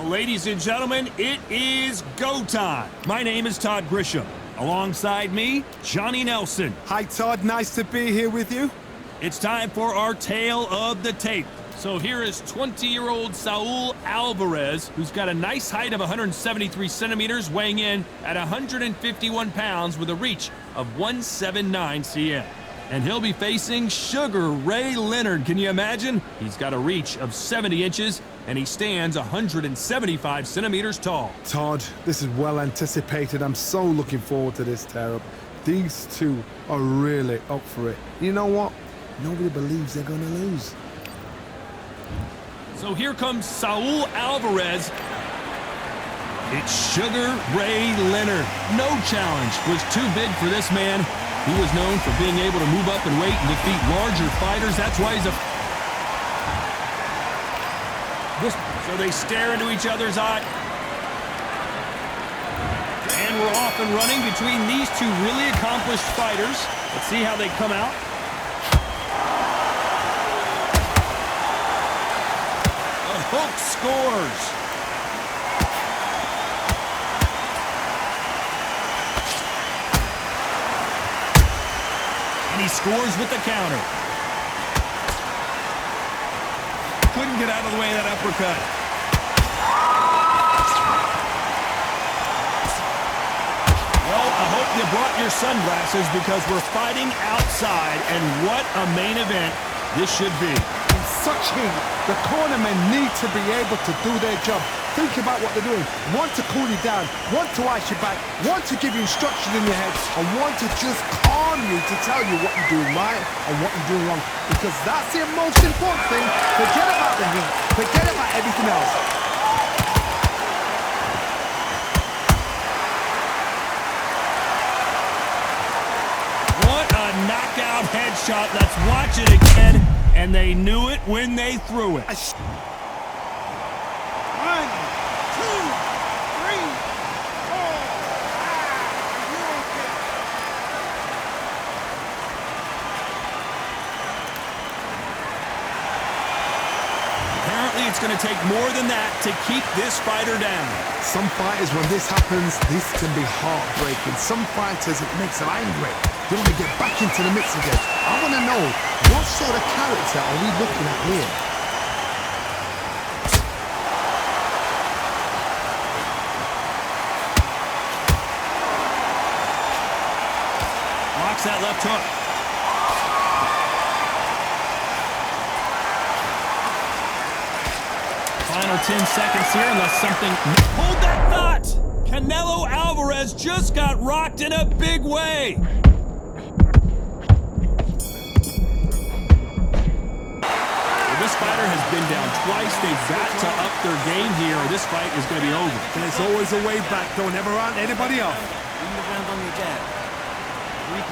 Well, ladies and gentlemen, it is go time. My name is Todd Grisham. Alongside me, Johnny Nelson. Hi, Todd. Nice to be here with you. It's time for our tale of the tape. So here is 20-year-old Saul Alvarez, who's got a nice height of 173 centimeters, weighing in at 151 pounds with a reach of 179 cm. And he'll be facing Sugar Ray Leonard. Can you imagine? He's got a reach of 70 inches, and he stands 175 centimeters tall. Todd, this is well anticipated. I'm so looking forward to this tear-up. These two are really up for it. You know what? Nobody believes they're gonna lose. So here comes Saul Alvarez. It's Sugar Ray Leonard. No challenge was too big for this man. He was known for being able to move up in weight and defeat larger fighters. That's why he's So they stare into each other's eye. And we're off and running between these two really accomplished fighters. Let's see how they come out. A hook scores. He scores with the counter. Couldn't get out of the way of that uppercut. Well, I hope you brought your sunglasses because we're fighting outside, and what a main event this should be. In such heat, the cornermen need to be able to do their job. Think about what they're doing. One to cool you down, one to ice you back, one to give you instruction in your head, and one to just calm you to tell you what you're doing right and what you're doing wrong. Because that's the most important thing. Forget about the heat. Forget about everything else. What a knockout headshot. Let's watch it again. And they knew it when they threw it. It's going to take more than that to keep this fighter down. Some fighters, when this happens, this can be heartbreaking. Some fighters, it makes them angry. They want to get back into the mix again. I want to know, what sort of character are we looking at here? Blocks that left hook. Final 10 seconds here unless something... Hold that thought! Canelo Alvarez just got rocked in a big way. Well, this fighter has been down twice. They've got to up their game here or this fight is going to be over. There's always a way back. Don't ever run anybody off. Bring the round on your jab.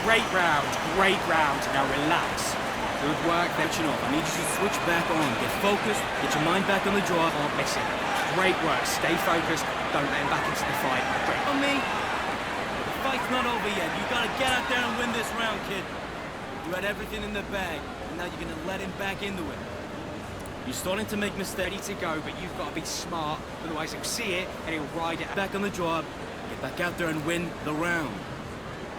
Great round. Great round. Now relax. Good work, touching off. I need you to switch back on. Get focused, get your mind back on the draw. Aren't missing. Great work. Stay focused. Don't let him back into the fight. Great. On me. The fight's not over yet. You gotta get out there and win this round, kid. You had everything in the bag, and now you're gonna let him back into it. You're starting to make mistakes. Ready to go, but you've got to be smart. Otherwise, he'll see it and he'll ride it back on the draw. Get back out there and win the round.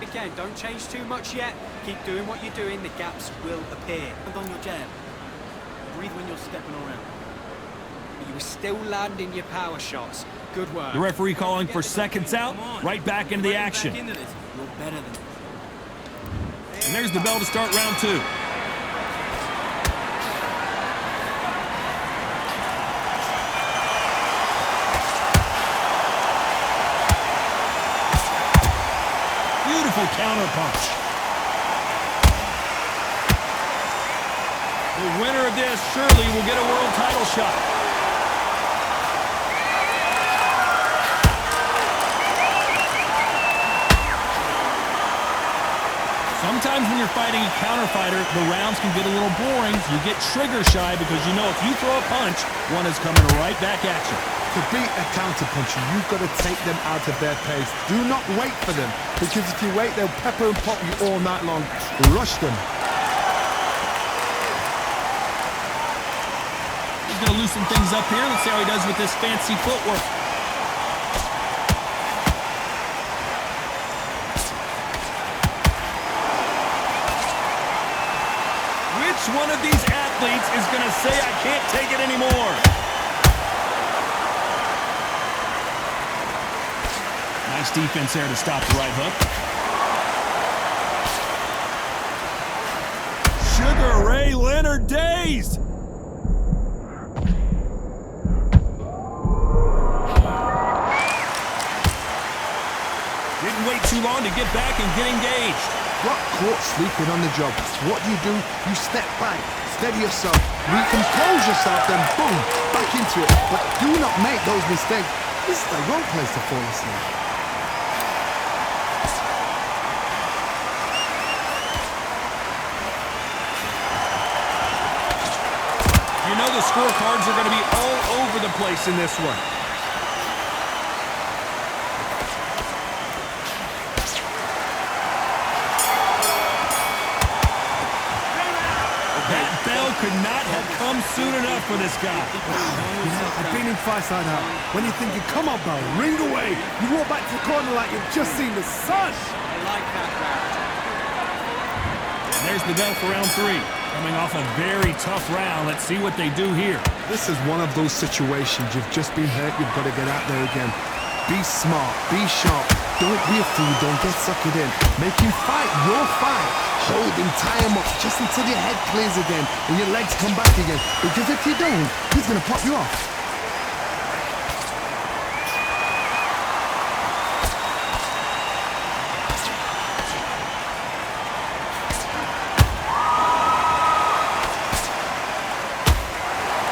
Again, don't change too much yet. Keep doing what you're doing. The gaps will appear. And on your jab. Breathe when you're stepping around. But you were still landing your power shots. Good work. The referee calling for seconds out. Right back into the action. You're better than... And there's the bell to start round two. Beautiful counter punch. The winner of this surely will get a world title shot. Sometimes when you're fighting a counter fighter, the rounds can get a little boring. You get trigger shy because you know if you throw a punch, one is coming right back at you. To beat a counter-puncher, you've got to take them out of their pace. Do not wait for them, because if you wait, they'll pepper and pop you all night long. Rush them. going to loosen things up here. Let's see how he does with this fancy footwork. Which one of these athletes is going to say, I can't take it anymore? Nice defense there to stop the right hook. Sugar Ray Leonard dazed. Didn't wait too long to get back and get engaged. Got caught sleeping on the job. What do? You step back, steady yourself, recompose yourself, then boom, back into it. But do not make those mistakes. This is the wrong place to fall asleep. You know the scorecards are going to be all over the place in this one. That bell could not have come soon enough for this guy. I've been in fights like that. When you're thinking, come on, bro, ring away. You walk back to the corner like you've just seen the sun. I like that round. There's the bell for round 3. Coming off a very tough round. Let's see what they do here. This is one of those situations. You've just been hurt. You've got to get out there again. Be smart. Be sharp. Don't be a fool. Don't get suckered in. Make him fight your fight. Hold him, tie him up just until your head clears again and your legs come back again. Because if you don't, he's going to pop you off.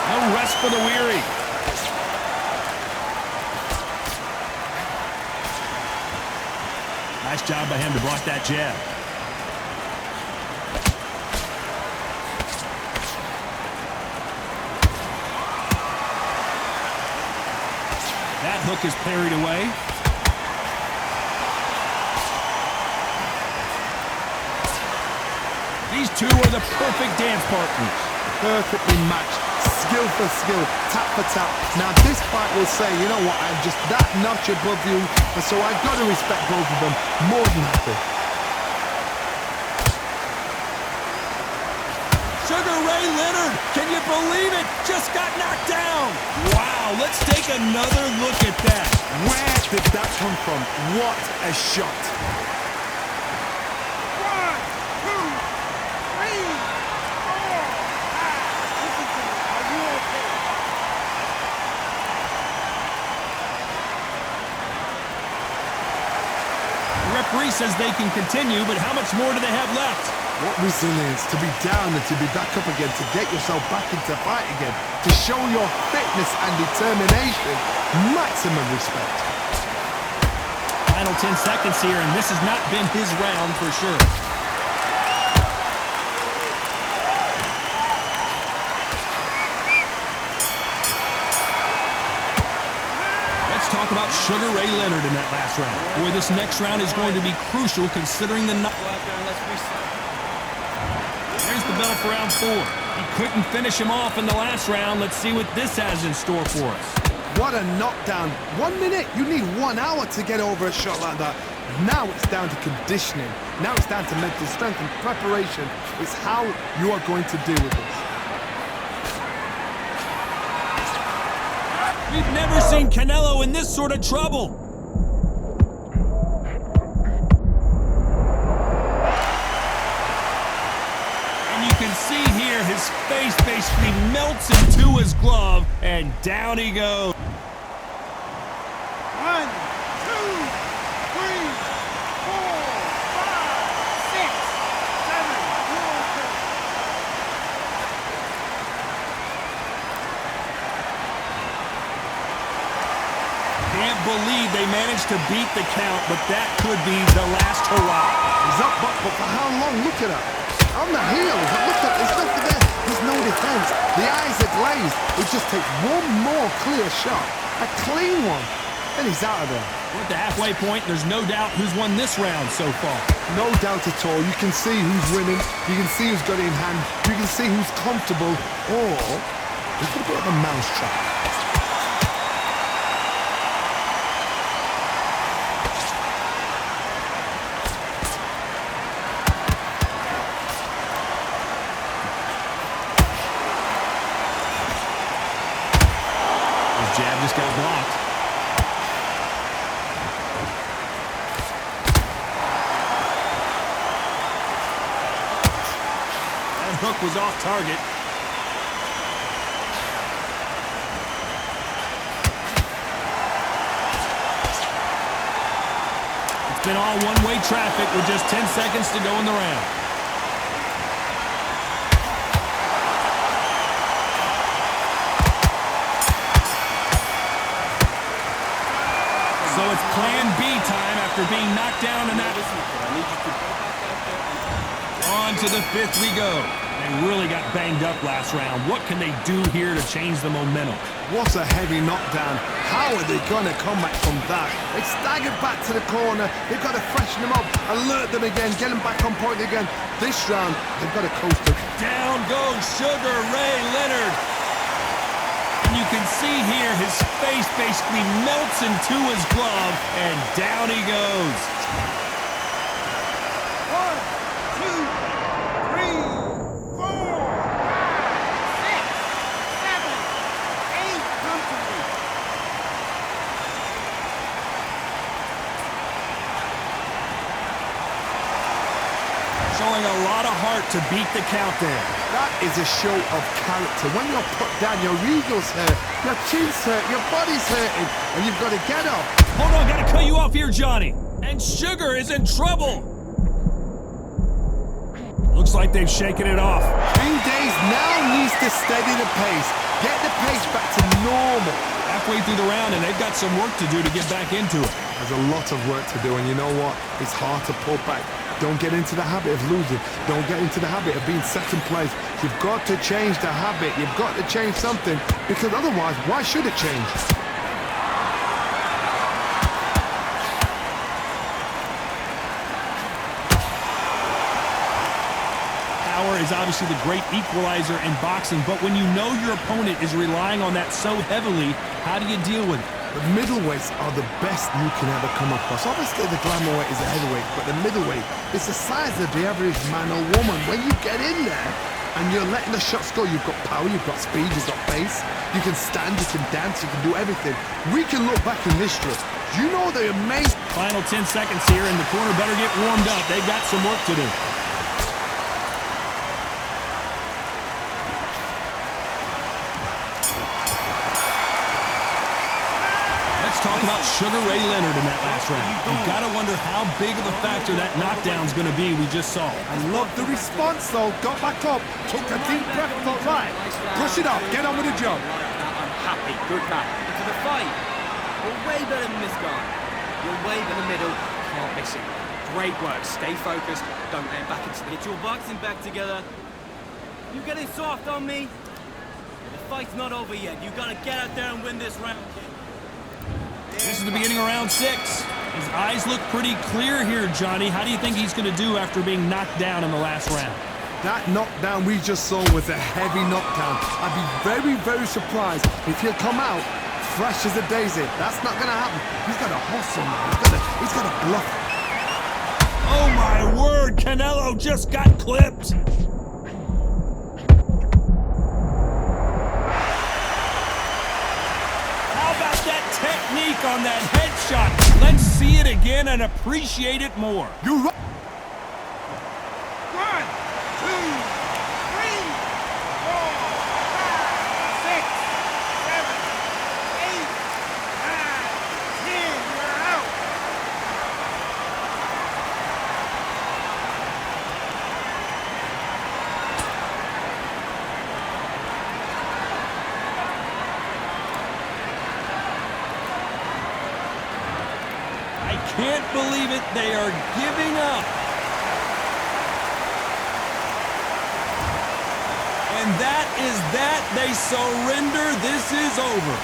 No rest for the weary. Nice job by him to block that jab. That hook is parried away. These two are the perfect dance partners. Perfectly matched. Skill for skill. Tap for tap. Now this fight will say, you know what, I'm just that notch above you, and so I've got to respect both of them more than happy. Sugar Ray Leonard, can you believe it? Just got knocked down. Wow, let's take another look at that. Where did that come from? What a shot. 1, 2, 3, 4, 5. Listen to me. Are you okay? The referee says they can continue, but how much more do they have left? What resilience to be down and to be back up again, to get yourself back into fight again, to show your fitness and determination. Maximum respect. Final 10 seconds here, and this has not been his round for sure. Let's talk about Sugar Ray Leonard in that last round. Boy, this next round is going to be crucial considering the... There's the bell for round 4. He couldn't finish him off in the last round. Let's see what this has in store for us. What a knockdown. 1 minute, you need 1 hour to get over a shot like that. Now it's down to conditioning. Now it's down to mental strength and preparation. It's how you are going to deal with this. We've never seen Canelo in this sort of trouble. You can see here his face basically melts into his glove, and down he goes. 1, 2, 3, 4, 5, 6, 7. You okay? Can't believe they managed to beat the count, but that could be the last hurrah. He's up, but for how long? Look at that. On the heels, look at there's nothing there. There's no defense. The eyes are glazed. It just takes one more clear shot. A clean one. Then he's out of there. We're at the halfway point. There's no doubt who's won this round so far. No doubt at all. You can see who's winning. You can see who's got it in hand. You can see who's comfortable. Or It's a bit of a mousetrap. Jab just got blocked. That hook was off target. It's been all one-way traffic with just 10 seconds to go in the round. So it's plan B time after being knocked down in that. On to the fifth we go. They really got banged up last round. What can they do here to change the momentum? What a heavy knockdown. How are they going to come back from that? They staggered back to the corner. They've got to freshen them up, alert them again, get them back on point again. This round, they've got to coast it. Down goes Sugar Ray Leonard. And you can see here his face basically melts into his glove, and down he goes. 1, 2, 3, 4, 5, 6, 7, 8. Come to me. Showing a lot of heart to beat the count there. That is a show of character. When you're put down, your ego's hurt, your chin's hurt, your body's hurting, and you've got to get up. Hold on, gotta cut you off here, Johnny. And Sugar is in trouble. Looks like they've shaken it off. 3 days now needs to steady the pace. Get the pace back to normal. Halfway through the round, and they've got some work to do to get back into it. There's a lot of work to do, and you know what? It's hard to pull back. Don't get into the habit of losing. Don't get into the habit of being second place. You've got to change the habit. You've got to change something, because otherwise, why should it change? Power is obviously the great equalizer in boxing, but when you know your opponent is relying on that so heavily, how do you deal with it? The middleweights are the best you can ever come across. Obviously, the glamour weight is the heavyweight, but the middleweight is the size of the average man or woman. When you get in there and you're letting the shots go, you've got power, you've got speed, you've got pace. You can stand, you can dance, you can do everything. We can look back in history. You know the amazing... Final 10 seconds here, and the corner better get warmed up. They've got some work to do. Talk about Sugar Ray Leonard in that last round. You've got to wonder how big of a factor that knockdown's going to be we just saw. I love the response, though. Got back up, took a deep breath, thought, right, push it up, get on with the job. I'm happy. Good back. Into the fight. You're way better than this guy. You're way in the middle. Can't miss it. Great work. Stay focused. Don't let him back into the... Get your boxing back together. You're getting soft on me. The fight's not over yet. You've got to get out there and win this round. This is the beginning of round 6. His eyes look pretty clear here, Johnny. How do you think he's going to do after being knocked down in the last round? That knockdown we just saw was a heavy knockdown. I'd be very, very surprised if he'll come out fresh as a daisy. That's not going to happen. He's got to hustle, man. He's got to bluff. Oh, my word. Canelo just got clipped. Technique on that headshot. Let's see it again and appreciate it more. You're right. 1, 2, 3, 4, 5, 6, 7, 8, 9, 10. You're out. Can't believe it, they are giving up. And that is that, they surrender, this is over.